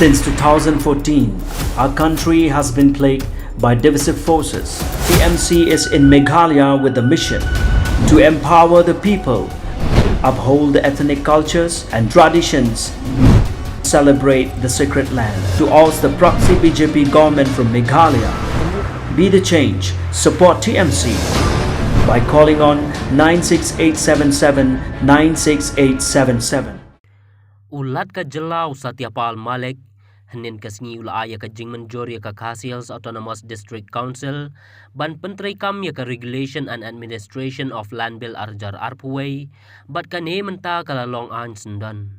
Since 2014, our country has been plagued by divisive forces. TMC is in Meghalaya with the mission to empower the people, uphold the ethnic cultures and traditions, celebrate the sacred land. To oust the proxy BJP government from Meghalaya, be the change, support TMC by calling on 96877 96877. Ulat ka Jelau Satyapal Malik Hanin kasngi ula aya ka jingman jori ka Khasiels Autonomous District Council ban pentrai kam ya ka Regulation and Administration of Land Bill Arjar Arpuway bat kane menta kala long an sendan.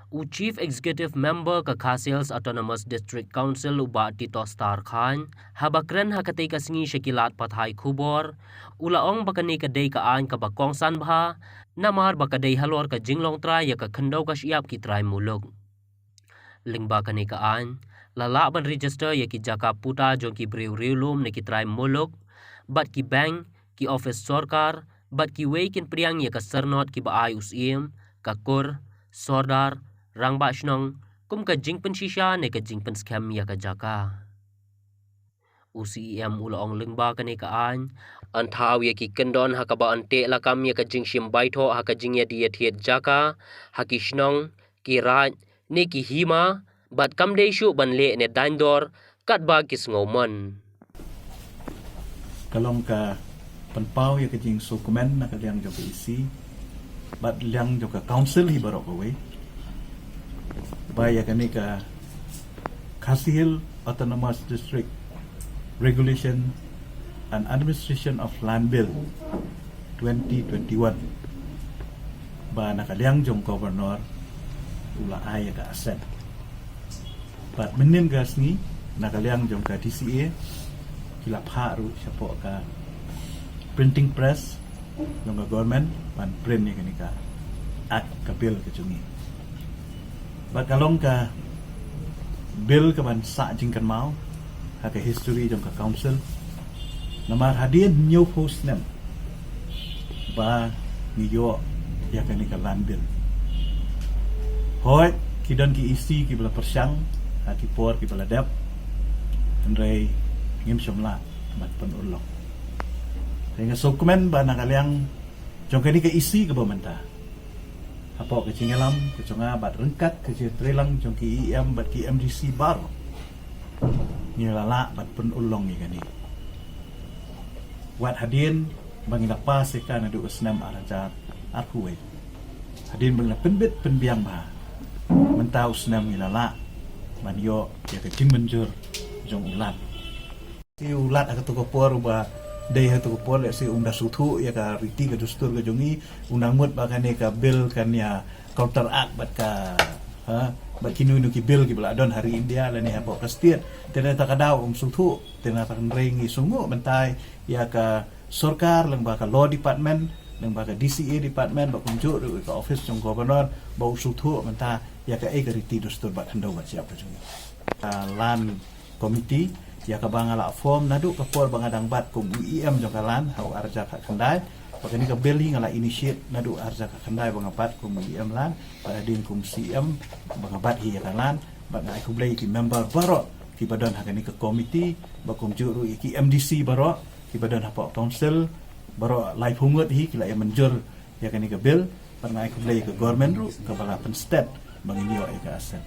U Chief Executive Member ka Khasiels Autonomous District Council uba Tito Star Khan habakren hakatay kasngi syakilat pathay kubor ulaong bakani kaday kaan ka bakong sanbha namar bakaday halor ka jinglong tray ya ka khandaw ka siap ki tray mulog. Lingba kani kaan lalaban register ya ki jaka puta jong ki briw riulum ne ki tray mulog bat ki bank ki office sorkar bat ki way kin priang ya ka sernot ki baay usim kakur sordar rangba shnong kum ka jingpen shisha ne ka jingpen scam ya ka jaka. UCM ulaong lingba kani kaan antaw ya ki kendon hakaba ante lakam ya ka jing shim baitho haka jing ya dia thiet jaka haki shnong ki raj ne ki hima bat kam dei shu ban le ne dandor kat ba ki sngoman kalong ka panpau ya ka jing dokumen na ka liang jo ka isi bat liang jo ka council hi barok we ba ya kani ka Khasiel Autonomous District Regulation and Administration of Land Bill 2021 ba nakaliang jong governor ula aya ka asset bat menin gas ni nakaliang jong ka DCA kila pharu siapo ka printing press ng government ban print ni kanika at ka bill ka jungi bat kalong ka bill ka ban sa jing kan mau haka history jong ka council namar hadin new post nem ba niyo ya kanika land bill hoy kidon ki isi ki bala persyang ki por ki bala dep andrei ngim somla mat penulong sehingga dokumen ba nakaliang jong kanika isi ke bamanta apo ke cingalam ke conga bat rengkat ke trelang jong ki IM bat ki MDC bar ni lala bat penulong ni kani wat hadin bangina pas ka na du usnam arajar arhuwe hadin bangina penbit penbiang ba mentau usnam ni lala manyo ya ke jing menjur jong ulat si ulat ak to ko por ba dei ha to ko por si unda suthu ya ka riti ka dustur ka jongi undang mut ba kane ka bill kan ya counter act bat ka ha bat kinu nu ki bill ki bala don hari India la ni ha po kastiat tena ta kadaw suthu tena ta rengi sungu mentai ya ka sorkar lang ba ka law department lang ba ka DCA department ba kunjo ka office jong governor ba suthu menta ya ka egariti dustur bat hando bat siap ka jongi land committee ya ka bangala form nadu ka por bangadang bat kum IM jong kalan hau arja ka kandai pakani ka belli ngala initiate nadu arja ka kandai bangabat kum IM lan pada din kum CM bangabat hi kalan bat ngai ku blai ki member baro ki badon hakani ka committee ba kum juru ki MDC baro ki badon hapa council baro live humut hi kila ya menjur ya kani ka bill pat ngai ku blai ka government ru ka bala pen state banginio ai ka asen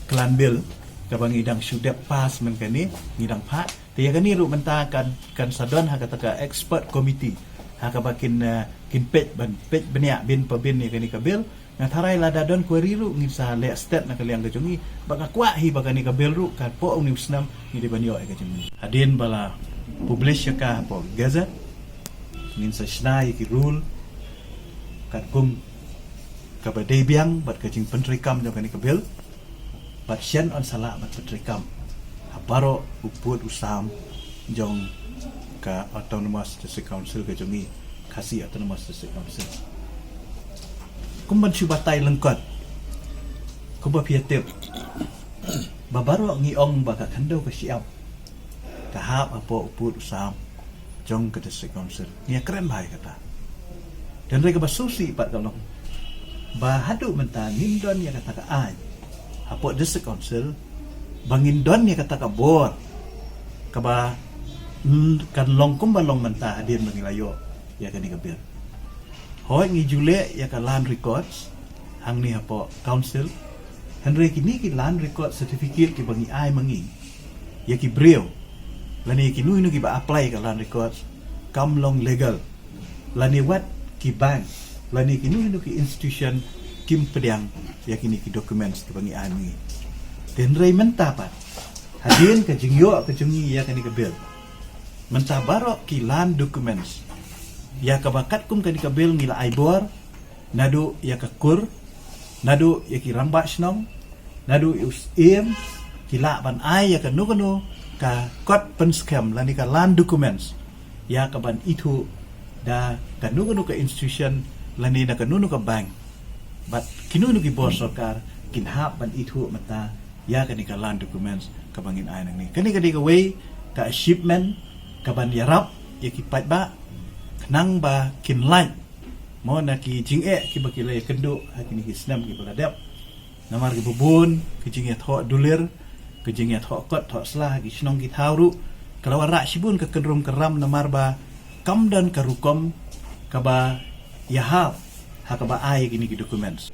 klan bill kabang idang sudah pas menkani ngidang pak tiya kani ru menta kan sadon ha kata ka expert committee ha ka bakin kin pet ban pet benya bin pabin ni kani ka bill na tharai la dadon query ru ngi sa le state na kaliang ka jungi baka kwa hi baka ni ka bill ru kan po ung nisnam ni de banyo ai ka jungi hadin bala publish ka po gazette min sa snai ki rule kat kum ka ba dei biang bat ka jing pentri kam jong kani ka bill Pasien on salah mat petrikam habaro uput usam jong ka Autonomous District Council ke jongi Khasi Autonomous District Council kumban subatay lengkot kumba piatip babaro ngiong baka kando ka siap tahap apo uput usam jong ka District Council ni keren bahai kata dan mereka basusi pat kalong bahadu menta nindon ya kata ka ai hapo district council bangin don ya kata ka bor kaba kan longkum balong menta hadir mengilayo ya kan ikabil hoi ngi jule ya ka land records hang ni hapo council Henry kini ki land record certificate ki bangi ai mangi ya ki breo lani ki nu ki ba apply ka land records kam long legal lani wat ki bank lani ki nu ki institution kim pediang ya kini ki documents ki bangi ai mangi Henry menta pat hadin ka jingyo ka jungi ya kan ikabil menta barok ki land documents ya kabakat kum kan ikabil ngila ai bor nadu ya ka kur nadu ya ki rambak snong nadu im kila ban ai ya ka nukano ka kot pen scam lani ka land documents ya ka ban itu da ka nukano ka institution lani na ka nunu ka bank but kinunu ki bos sarkar kinhap ban itu mata ya ka ni ka land documents ka bangin ai nang ni kani ka di ka way ka shipment ka ban yarap ya ki pat ba nang ba kinlai mo na ki jinge ki bakilay kendo hakini ki snam ki baladap namar ki bubun ki jinge tho dulir ki jinge tho kot tho slah ki snong ki thawru kalau ra sibun ka kendrum keram namar ba kam dan karukom ka ba yahab hakaba ai kini ki documents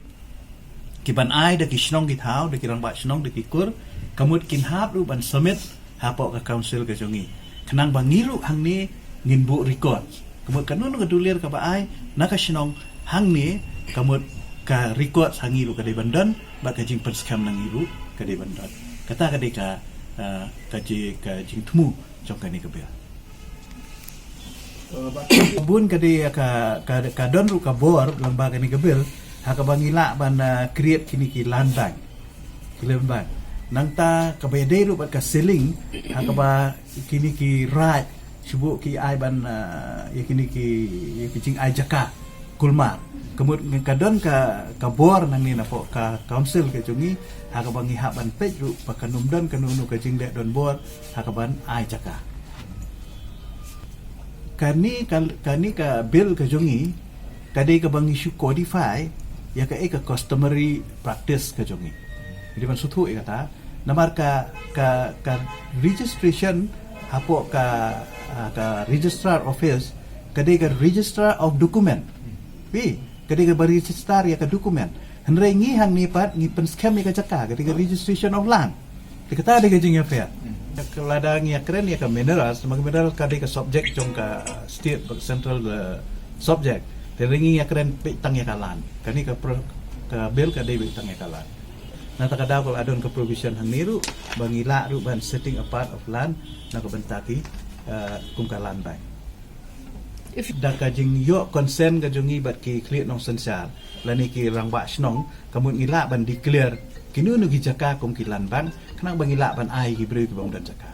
ki ban ai da ki snong ki thaw da ki rang ba snong da ki kur kamut kin hab ru ban submit hapo ka council ka jongi kenang bangiru hang ni nginbu records kamut kanun ka dulir ka ba ai nakasinong hang ni kamut ka record hangiru ka bandan ba ka jing perskam nang iru ka bandan kata ka ka jing tumu jong ka ni ka bel bun ka ka don ru ka bor lang ba ka ni ka bel ha ka bangila ban create kini ki land bank land bank nang ta ka bayade ru ba ka selling ha ka ba kini ki right subuh ki ai ban ya kini ki jing ai jaka kulmar kemud kadon ka bor nang ni na po ka council ke jungi ha ka bangi ha ban pej ru pa kanum don kanunu ka jing de don bor ha ka ban ai jaka kani ka bill ka jungi kade ka bangi shu codify ya ka customary practice ka jungi jadi ban suthu kata namar ka registration hapo ka registrar office kade ka registrar of document wi kade ka registrar ya ka document henry ngi hang ni pat ngi pen scam ya ka jaka kade ka registration of land dikata de ka jing affair keladang ya keren ya ka minerals mag mineral kade ka subject jong ka state central subject de ringi ya keren pe tang ya ka land kani ka bill kade pe tang ya ka land na takada kol adon ka provision hang niru bangila ru ban setting apart of land na ka bentaki kum ka land bank if da ka jing yo consent ka jungi bat ki clear nong sensal lani ki rangba snong kamun ngila ban declare kinu nu gi jaka kum ki land bank kanang bangila ban ai ki bri ki bang dan jaka